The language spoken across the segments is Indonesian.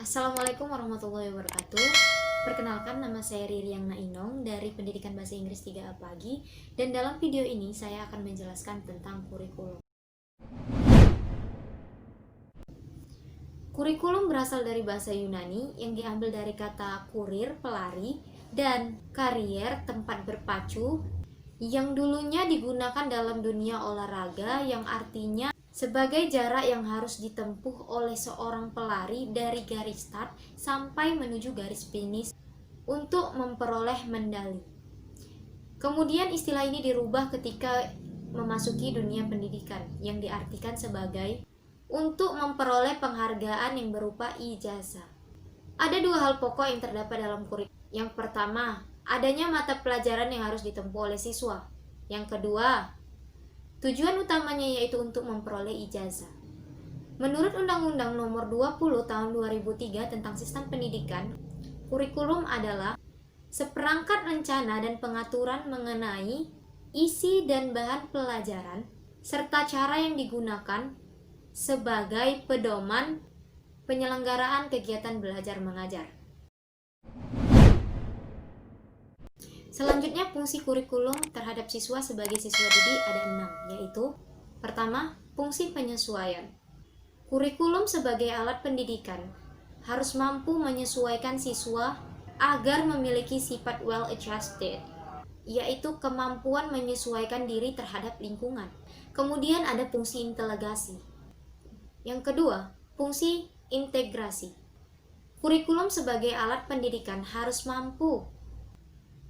Assalamualaikum warahmatullahi wabarakatuh. Perkenalkan, nama saya Ririang Nainong dari Pendidikan Bahasa Inggris 3A Pagi, dan dalam video ini saya akan menjelaskan tentang kurikulum. Kurikulum berasal dari bahasa Yunani yang diambil dari kata kurir, pelari, dan karier, tempat berpacu, yang dulunya digunakan dalam dunia olahraga, yang artinya sebagai jarak yang harus ditempuh oleh seorang pelari dari garis start sampai menuju garis finish untuk memperoleh medali. Kemudian istilah ini dirubah ketika memasuki dunia pendidikan yang diartikan sebagai untuk memperoleh penghargaan yang berupa ijazah. Ada dua hal pokok yang terdapat dalam kurikulum. Yang pertama, adanya mata pelajaran yang harus ditempuh oleh siswa. Yang kedua, tujuan utamanya yaitu untuk memperoleh ijazah. Menurut Undang-Undang Nomor 20 Tahun 2003 tentang Sistem Pendidikan, kurikulum adalah seperangkat rencana dan pengaturan mengenai isi dan bahan pelajaran serta cara yang digunakan sebagai pedoman penyelenggaraan kegiatan belajar mengajar. Selanjutnya, fungsi kurikulum terhadap siswa sebagai siswa didik ada 6, yaitu pertama, fungsi penyesuaian. Kurikulum sebagai alat pendidikan harus mampu menyesuaikan siswa agar memiliki sifat well-adjusted, yaitu kemampuan menyesuaikan diri terhadap lingkungan. Kemudian ada fungsi integrasi. Yang kedua, fungsi integrasi. Kurikulum sebagai alat pendidikan harus mampu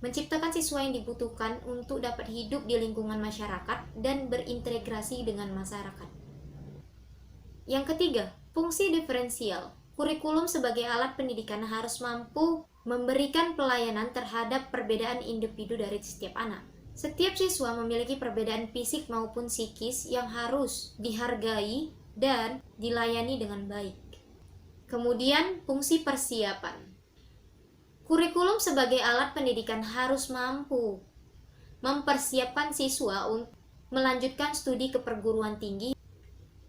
menciptakan siswa yang dibutuhkan untuk dapat hidup di lingkungan masyarakat dan berintegrasi dengan masyarakat. Yang ketiga, fungsi diferensial. Kurikulum sebagai alat pendidikan harus mampu memberikan pelayanan terhadap perbedaan individu dari setiap anak. Setiap siswa memiliki perbedaan fisik maupun psikis yang harus dihargai dan dilayani dengan baik. Kemudian, fungsi persiapan. Kurikulum sebagai alat pendidikan harus mampu mempersiapkan siswa untuk melanjutkan studi ke perguruan tinggi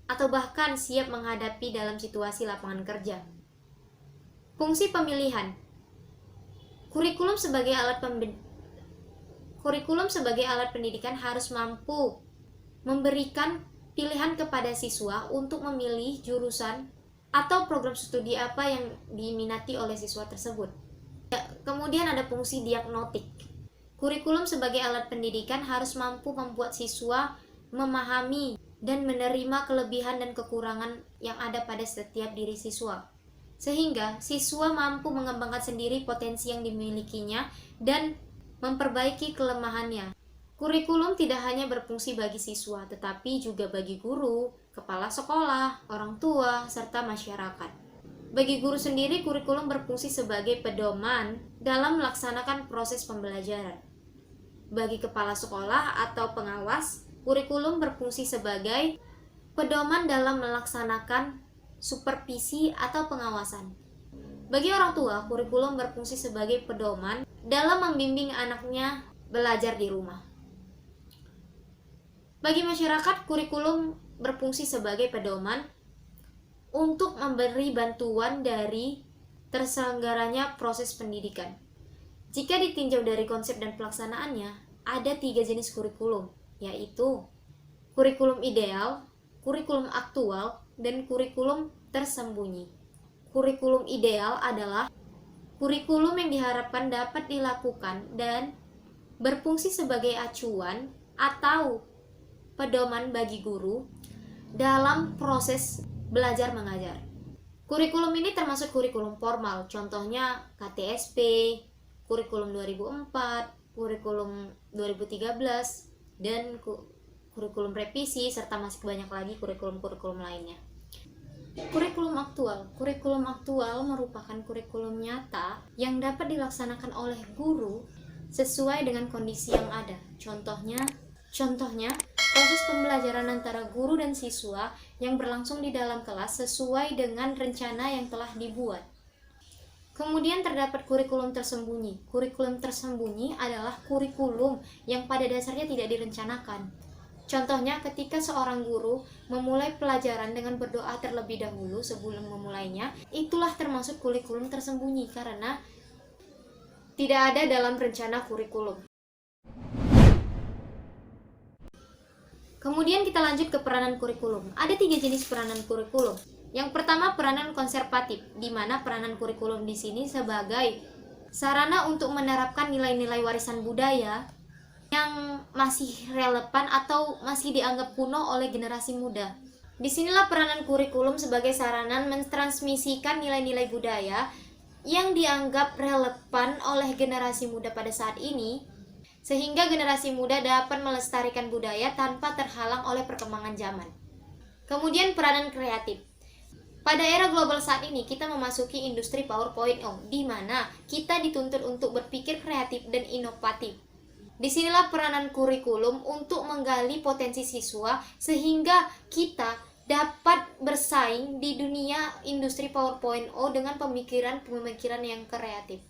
atau bahkan siap menghadapi dalam situasi lapangan kerja. Fungsi pemilihan. Kurikulum sebagai alat pendidikan harus mampu memberikan pilihan kepada siswa untuk memilih jurusan atau program studi apa yang diminati oleh siswa tersebut. Kemudian ada fungsi diagnostik. Kurikulum sebagai alat pendidikan harus mampu membuat siswa memahami dan menerima kelebihan dan kekurangan yang ada pada setiap diri siswa, sehingga siswa mampu mengembangkan sendiri potensi yang dimilikinya dan memperbaiki kelemahannya. Kurikulum tidak hanya berfungsi bagi siswa, tetapi juga bagi guru, kepala sekolah, orang tua, serta masyarakat. Bagi guru sendiri, kurikulum berfungsi sebagai pedoman dalam melaksanakan proses pembelajaran. Bagi kepala sekolah atau pengawas, kurikulum berfungsi sebagai pedoman dalam melaksanakan supervisi atau pengawasan. Bagi orang tua, kurikulum berfungsi sebagai pedoman dalam membimbing anaknya belajar di rumah. Bagi masyarakat, kurikulum berfungsi sebagai pedoman untuk memberi bantuan dari terselenggaranya proses pendidikan. Jika ditinjau dari konsep dan pelaksanaannya, ada 3 jenis kurikulum, yaitu kurikulum ideal, kurikulum aktual, dan kurikulum tersembunyi. Kurikulum ideal adalah kurikulum yang diharapkan dapat dilakukan dan berfungsi sebagai acuan atau pedoman bagi guru dalam proses belajar mengajar. Kurikulum ini termasuk kurikulum formal, contohnya KTSP, kurikulum 2004, kurikulum 2013, dan kurikulum revisi, serta masih banyak lagi kurikulum-kurikulum lainnya. Kurikulum aktual. Kurikulum aktual merupakan kurikulum nyata yang dapat dilaksanakan oleh guru sesuai dengan kondisi yang ada. Contohnya, proses pembelajaran antara guru dan siswa yang berlangsung di dalam kelas sesuai dengan rencana yang telah dibuat. Kemudian terdapat kurikulum tersembunyi. Kurikulum tersembunyi adalah kurikulum yang pada dasarnya tidak direncanakan. Contohnya ketika seorang guru memulai pelajaran dengan berdoa terlebih dahulu sebelum memulainya, itulah termasuk kurikulum tersembunyi karena tidak ada dalam rencana kurikulum. Kemudian kita lanjut ke peranan kurikulum. Ada 3 jenis peranan kurikulum. Yang pertama, peranan konservatif, di mana peranan kurikulum di sini sebagai sarana untuk menerapkan nilai-nilai warisan budaya yang masih relevan atau masih dianggap kuno oleh generasi muda. Disinilah peranan kurikulum sebagai sarana mentransmisikan nilai-nilai budaya yang dianggap relevan oleh generasi muda pada saat ini, sehingga generasi muda dapat melestarikan budaya tanpa terhalang oleh perkembangan zaman. Kemudian peranan kreatif. Pada era global saat ini, kita memasuki industri 4.0, di mana kita dituntut untuk berpikir kreatif dan inovatif. Disinilah peranan kurikulum untuk menggali potensi siswa sehingga kita dapat bersaing di dunia industri 4.0 dengan pemikiran-pemikiran yang kreatif.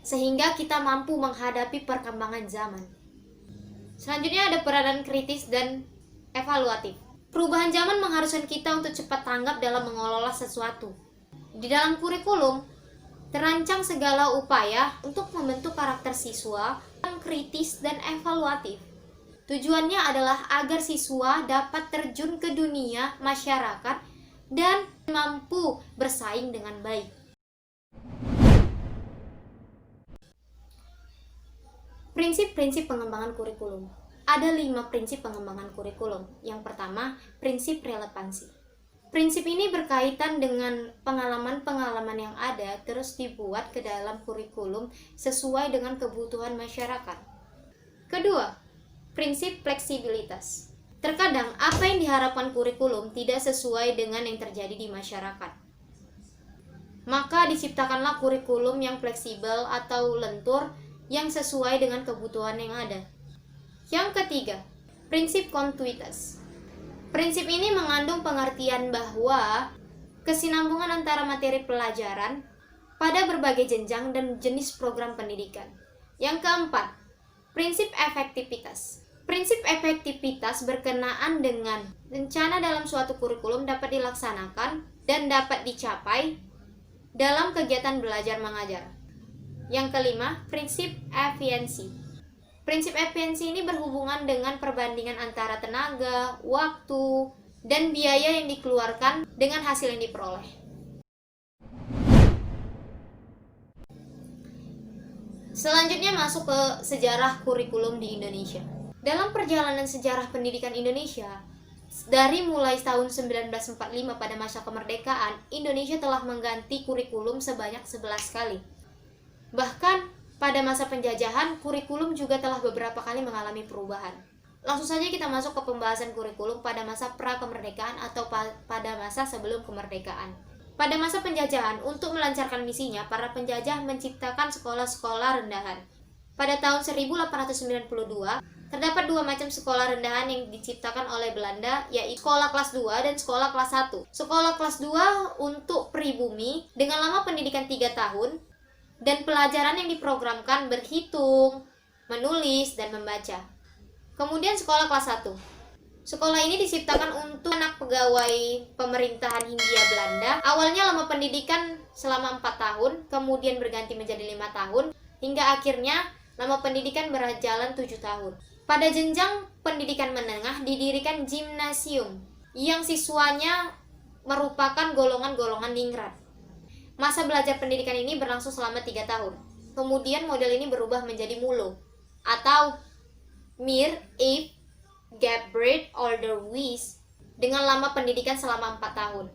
Sehingga kita mampu menghadapi perkembangan zaman. Selanjutnya ada peranan kritis dan evaluatif. Perubahan zaman mengharuskan kita untuk cepat tanggap dalam mengelola sesuatu. Di dalam kurikulum, terancang segala upaya untuk membentuk karakter siswa yang kritis dan evaluatif. Tujuannya adalah agar siswa dapat terjun ke dunia masyarakat dan mampu bersaing dengan baik. Prinsip-prinsip pengembangan kurikulum. Ada 5 prinsip pengembangan kurikulum. Yang pertama, prinsip relevansi. Prinsip ini berkaitan dengan pengalaman-pengalaman yang ada terus dibuat ke dalam kurikulum sesuai dengan kebutuhan masyarakat. Kedua, prinsip fleksibilitas. Terkadang apa yang diharapkan kurikulum tidak sesuai dengan yang terjadi di masyarakat. Maka diciptakanlah kurikulum yang fleksibel atau lentur yang sesuai dengan kebutuhan yang ada. Yang ketiga, prinsip kontinuitas. Prinsip ini mengandung pengertian bahwa kesinambungan antara materi pelajaran pada berbagai jenjang dan jenis program pendidikan. Yang keempat, prinsip efektivitas. Prinsip efektivitas berkenaan dengan rencana dalam suatu kurikulum dapat dilaksanakan dan dapat dicapai dalam kegiatan belajar mengajar. Yang kelima, prinsip efisiensi. Prinsip efisiensi ini berhubungan dengan perbandingan antara tenaga, waktu, dan biaya yang dikeluarkan dengan hasil yang diperoleh. Selanjutnya masuk ke sejarah kurikulum di Indonesia. Dalam perjalanan sejarah pendidikan Indonesia, dari mulai tahun 1945 pada masa kemerdekaan, Indonesia telah mengganti kurikulum sebanyak 11 kali. Bahkan pada masa penjajahan, kurikulum juga telah beberapa kali mengalami perubahan. Langsung saja kita masuk ke pembahasan kurikulum pada masa pra-kemerdekaan atau pada masa sebelum kemerdekaan. Pada masa penjajahan, untuk melancarkan misinya, para penjajah menciptakan sekolah-sekolah rendahan. Pada tahun 1892, terdapat 2 macam sekolah rendahan yang diciptakan oleh Belanda, yaitu sekolah kelas 2 dan sekolah kelas 1. Sekolah kelas 2 untuk pribumi dengan lama pendidikan 3 tahun, dan pelajaran yang diprogramkan berhitung, menulis, dan membaca. Kemudian sekolah kelas 1. Sekolah ini diciptakan untuk anak pegawai pemerintahan Hindia Belanda. Awalnya lama pendidikan selama 4 tahun, kemudian berganti menjadi 5 tahun, hingga akhirnya lama pendidikan berjalan 7 tahun. Pada jenjang pendidikan menengah didirikan gimnasium, yang siswanya merupakan golongan-golongan ningrat. Masa belajar pendidikan ini berlangsung selama 3 tahun. Kemudian model ini berubah menjadi MULO atau Mir If Gabriel Onderwijs dengan lama pendidikan selama 4 tahun.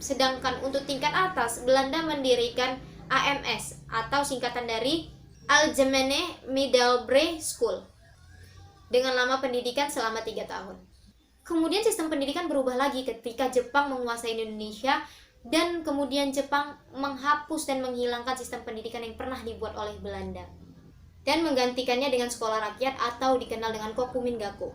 Sedangkan untuk tingkat atas, Belanda mendirikan AMS atau singkatan dari Algemene Middelbare School dengan lama pendidikan selama 3 tahun. Kemudian sistem pendidikan berubah lagi ketika Jepang menguasai Indonesia, dan kemudian Jepang menghapus dan menghilangkan sistem pendidikan yang pernah dibuat oleh Belanda dan menggantikannya dengan sekolah rakyat atau dikenal dengan Kokumin-gaku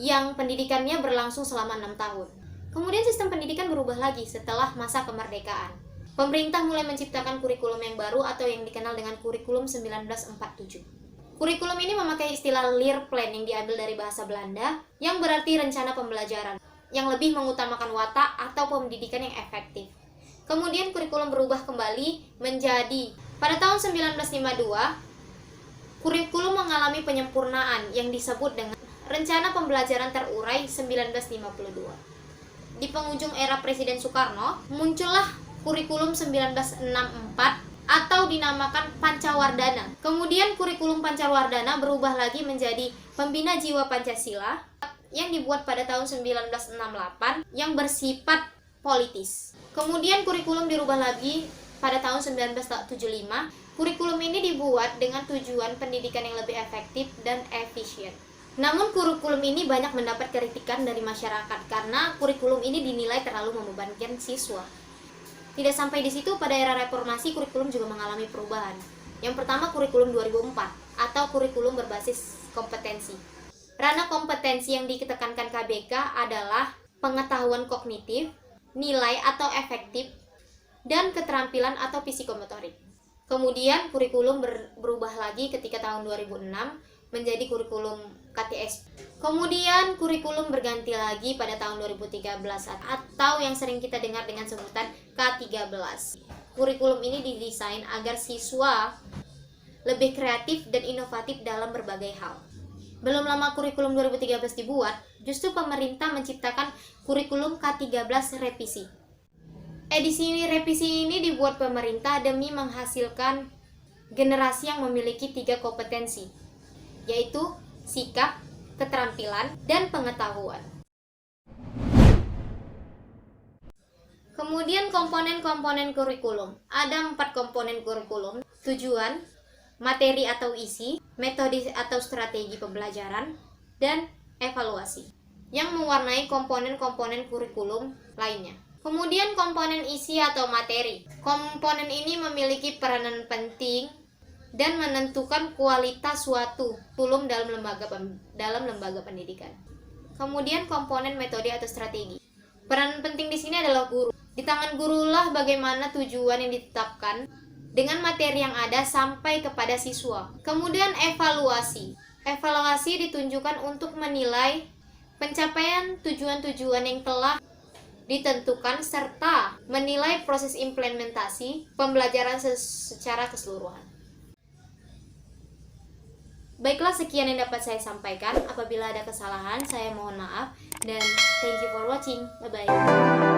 yang pendidikannya berlangsung selama 6 tahun. Kemudian sistem pendidikan berubah lagi setelah masa kemerdekaan. Pemerintah mulai menciptakan kurikulum yang baru atau yang dikenal dengan kurikulum 1947. Kurikulum ini memakai istilah leerplan yang diambil dari bahasa Belanda, yang berarti rencana pembelajaran, yang lebih mengutamakan watak atau pendidikan yang efektif. Kemudian kurikulum berubah kembali menjadi, pada tahun 1952, kurikulum mengalami penyempurnaan yang disebut dengan Rencana Pembelajaran Terurai 1952. Di penghujung era Presiden Soekarno, muncullah kurikulum 1964 atau dinamakan Pancawardana. Kemudian kurikulum Pancawardana berubah lagi menjadi Pembina Jiwa Pancasila yang dibuat pada tahun 1968 yang bersifat politis. Kemudian kurikulum dirubah lagi pada tahun 1975. Kurikulum ini dibuat dengan tujuan pendidikan yang lebih efektif dan efisien. Namun kurikulum ini banyak mendapat kritikan dari masyarakat karena kurikulum ini dinilai terlalu membebankan siswa. Tidak sampai di situ, pada era reformasi kurikulum juga mengalami perubahan. Yang pertama, kurikulum 2004 atau kurikulum berbasis kompetensi. Ranah kompetensi yang ditekankan KBK adalah pengetahuan kognitif, nilai atau efektif, dan keterampilan atau psikomotorik. Kemudian kurikulum berubah lagi ketika tahun 2006 menjadi kurikulum KTS. Kemudian kurikulum berganti lagi pada tahun 2013 atau yang sering kita dengar dengan sebutan K13. Kurikulum ini didesain agar siswa lebih kreatif dan inovatif dalam berbagai hal. Belum lama kurikulum 2013 dibuat, justru pemerintah menciptakan kurikulum K13 revisi. Edisi revisi ini dibuat pemerintah demi menghasilkan generasi yang memiliki 3 kompetensi, yaitu sikap, keterampilan, dan pengetahuan. Kemudian komponen-komponen kurikulum. Ada 4 komponen kurikulum: tujuan, materi atau isi, metode atau strategi pembelajaran, dan evaluasi, yang mewarnai komponen-komponen kurikulum lainnya. Kemudian komponen isi atau materi. Komponen ini memiliki peranan penting dan menentukan kualitas suatu kurikulum dalam lembaga pendidikan. Kemudian komponen metode atau strategi. Peran penting di sini adalah guru. Di tangan gurulah bagaimana tujuan yang ditetapkan dengan materi yang ada sampai kepada siswa. Kemudian evaluasi. Evaluasi ditunjukkan untuk menilai pencapaian tujuan-tujuan yang telah ditentukan serta menilai proses implementasi pembelajaran secara keseluruhan. Baiklah, sekian yang dapat saya sampaikan. Apabila ada kesalahan, saya mohon maaf, dan thank you for watching. Bye bye.